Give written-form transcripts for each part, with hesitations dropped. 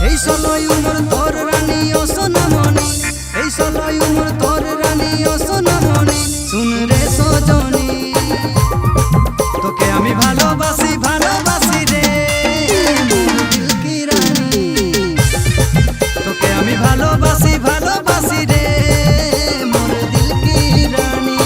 এই সলয় উমর তোর রানী ও সোনামণি, এই সলয় উমর তোর রানী ও সোনামণি। শুন রে সজনী, তোকে আমি ভালোবাসি ভালোবাসি রে মোর দিল কি রানী, তোকে আমি ভালোবাসি ভালোবাসি রে মোর দিল কি রানী।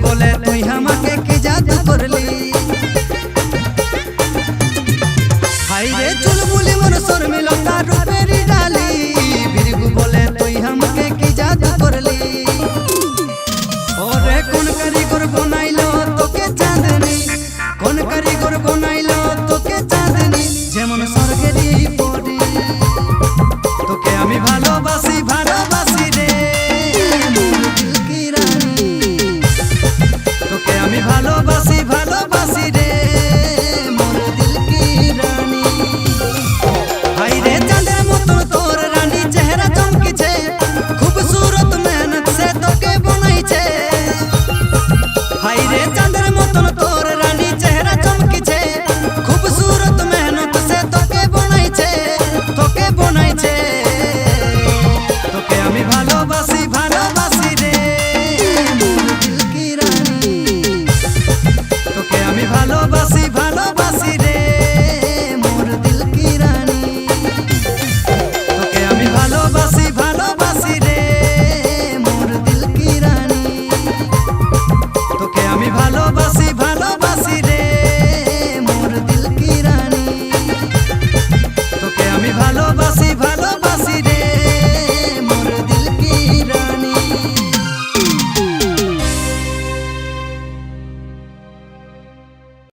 बोले तुई हमके की जादू करली, हाय रे चुलबुली मोर सर मिलता रूपेरी